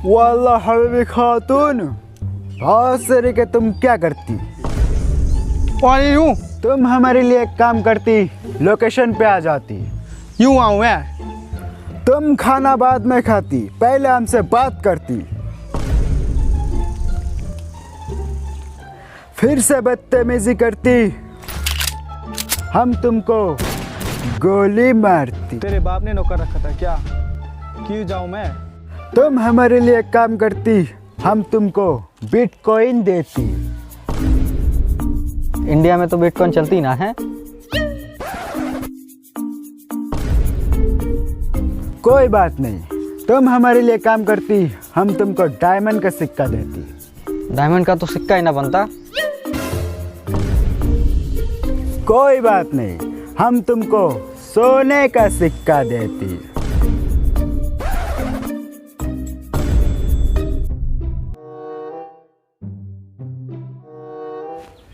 वाल्लाह हबीबी खातून, भासरी के तुम क्या करती? कौन यूं? तुम हमारे लिए एक काम करती, लोकेशन पे आ जाती। यूं आऊँ मैं? तुम खाना बाद में खाती, पहले हमसे बात करती। फिर से बदतमीजी करती, हम तुमको गोली मारती। तेरे बाप ने नौकर रखा था क्या? क्यों जाऊँ मैं? तुम हमारे लिए काम करती, हम तुमको बिटकॉइन देती। इंडिया में तो बिटकॉइन चलती ना है। कोई बात नहीं, तुम हमारे लिए काम करती, हम तुमको डायमंड का सिक्का देती। डायमंड का तो सिक्का ही ना बनता। कोई बात नहीं, हम तुमको सोने का सिक्का देती।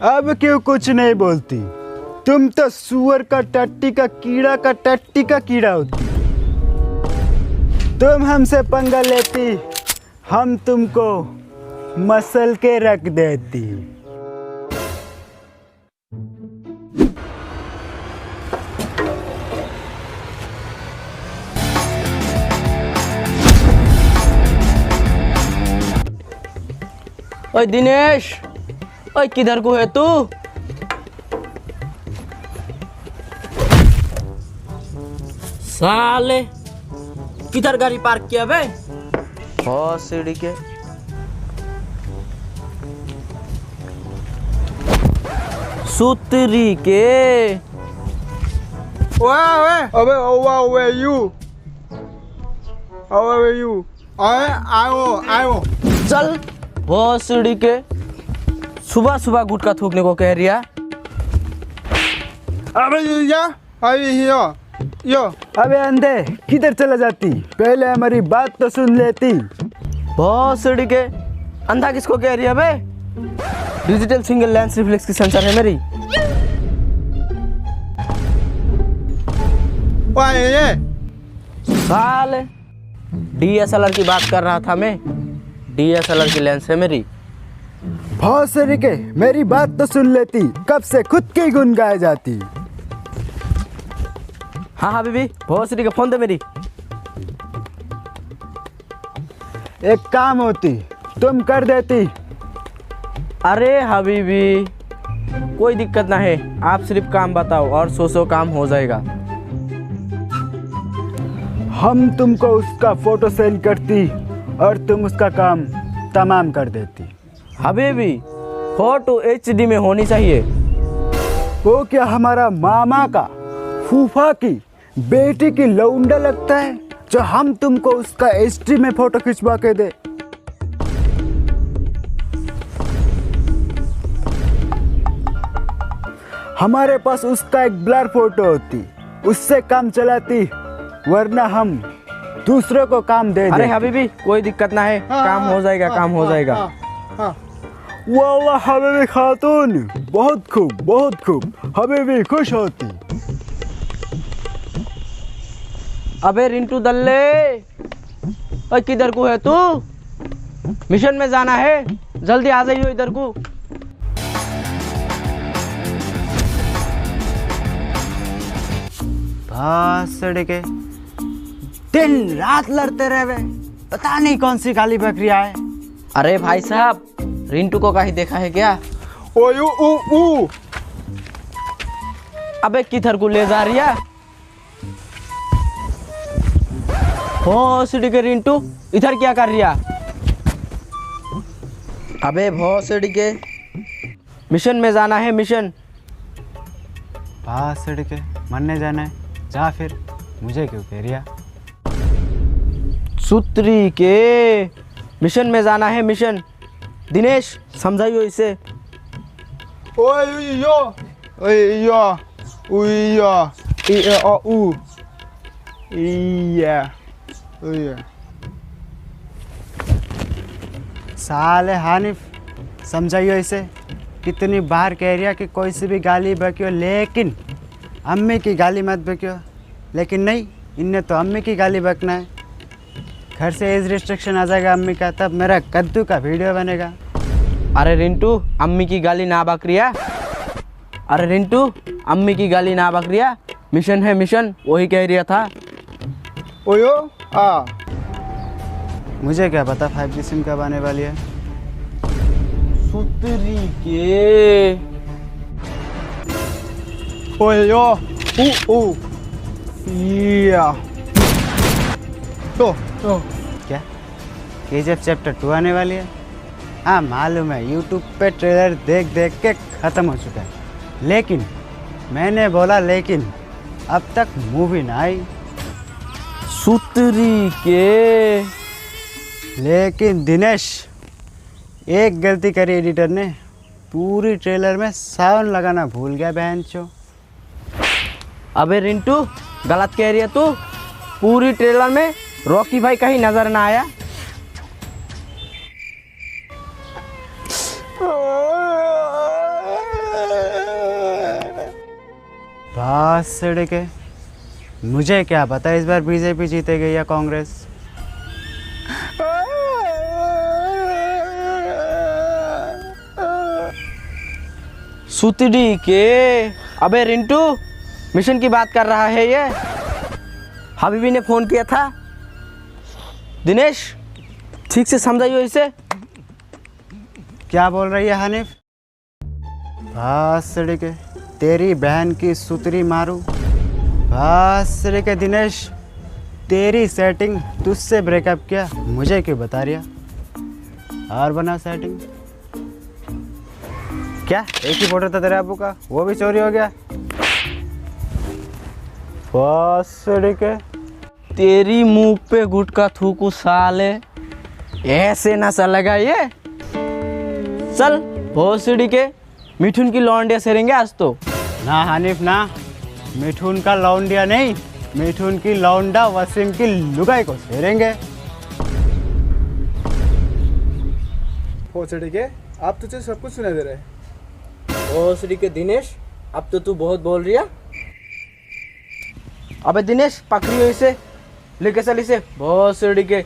अब क्यों कुछ नहीं बोलती? तुम तो सुअर का टट्टी का कीड़ा होती। तुम हमसे पंगा लेती, हम तुमको मसल के रख देती। ओए दिनेश, ओए किधर को है तू? साले किधर गाड़ी पार्क किया बे? बहुत सीढ़ी के सूत्री के। ओए अबे ओवा यू आयो चल बहुत सीढ़ी के। सुबह सुबह गुटखा थूकने को कह रही है। अबे यो अबे अंधे, किधर चला जाती? पहले हमारी बात तो सुन लेती। बहुत सीढ़ी के। अंधा किसको कह रही है बे? डिजिटल सिंगल लेंस रिफ्लेक्स की सेंसर है मेरी। साले डीएसएलआर की बात कर रहा था मैं। डीएसएलआर की लेंस है मेरी। बहुत सही के, मेरी बात तो सुन लेती, कब से खुद की गुन गाए जाती। हाँ बीबी, बहुत सीढ़ी के फोन दे मेरी। एक काम होती, तुम कर देती। अरे हबीबी, कोई दिक्कत ना है, आप सिर्फ काम बताओ और सौ काम हो जाएगा। हम तुमको उसका फोटो सेंड करती और तुम उसका काम तमाम कर देती। हबीबी, फोटो HD में होनी चाहिए। वो क्या हमारा मामा का फूफा की बेटी की लौंडा लगता है जो हम तुमको उसका HD में फोटो खिंचवा के दे? हमारे पास उसका एक ब्लर फोटो होती, उससे काम चलाती, वरना हम दूसरों को काम दे अरे देते। हबीबी, कोई दिक्कत ना है, काम हो जाएगा, काम हो जाएगा। वाह वाह हबीबी खातून, बहुत खूब। हबीबी खुश होती। अबे रिंटू दल्ले, ओए किधर को है तू? मिशन में जाना है, जल्दी आ जाइयो इधर को। भासड़े के दिन रात लड़ते रहे, पता नहीं कौन सी काली बकरियां है। अरे भाई साहब, रिंटू को कहीं देखा है क्या? अबे किधर को ले जा रही है? हो सीढ़ी के रिंटू, इधर क्या कर रही है? अबे बहुत सीढ़ी के, मिशन में जाना है, मिशन। भासड़े के मरने जाना है, जा फिर, मुझे क्यों कह रिया? सूत्री के, मिशन में जाना है, मिशन। दिनेश समझाइयो इसे। साले हानिफ, समझाइयो इसे। कितनी बार कह रिया कि कोई सी भी गाली बकियो, लेकिन अम्मी की गाली मत बकियो। लेकिन नहीं, इनने तो अम्मी की गाली बकना है। घर से एज रिस्ट्रिक्शन आ जाएगा अम्मी का, तब मेरा कद्दू का वीडियो बनेगा। अरे रिंटू, अम्मी की गाली ना बकरिया। अरे रिंटू, अम्मी की गाली ना बकरिया। मिशन है मिशन, वही कह रहा था। ओयो आ मुझे क्या पता 5G सिम कब आने वाली है। सुतरी के ओयो ऊ ऊ या तो क्या KGF चैप्टर 2 आने वाली है? हाँ मालूम है, यूट्यूब पे ट्रेलर देख देख के ख़त्म हो चुका है, लेकिन मैंने बोला लेकिन अब तक मूवी ना आई। सुतरी के। लेकिन दिनेश, एक गलती करी एडिटर ने, पूरी ट्रेलर में साउंड लगाना भूल गया बहनचो। अबे रिंटू, गलत कह रही है तू। पूरी ट्रेलर में रॉकी भाई कहीं नजर ना आया। बस सड़के, मुझे क्या पता इस बार बीजेपी जीतेगी या कांग्रेस। सुतड़ी के। अबे रिंटू, मिशन की बात कर रहा है ये। हबीबी ने फोन किया था। दिनेश, ठीक से समझाइयो इसे। क्या बोल रही है हनीफ? बस सड़के, तेरी बहन की सुतरी मारू। बस सड़के दिनेश, तेरी सेटिंग तुझसे ब्रेकअप किया, मुझे क्यों बता रही है? और बना सेटिंग। क्या एक ही फोटो था तेरे अबू का, वो भी चोरी हो गया? बस सड़के, तेरी मुंह पे गुटका थूकू साले, ऐसे ना सा लगा ये। चल भोसड़ी के, मिठुन की लौंडिया सेरेंगे आज तो। ना हनीफ ना, मिठुन का लौंडिया नहीं, मिठुन की लौंडा वसीम की लुगाई को सेरेंगे। हो चढ़ी के, आप तुझे सब कुछ सुनाई दे रहा है। भोसड़ी के दिनेश, अब तो तू बहुत बोल रही है। अबे दिनेश, पकड़ियो इसे, लेके चल इसे भोसड़ी के।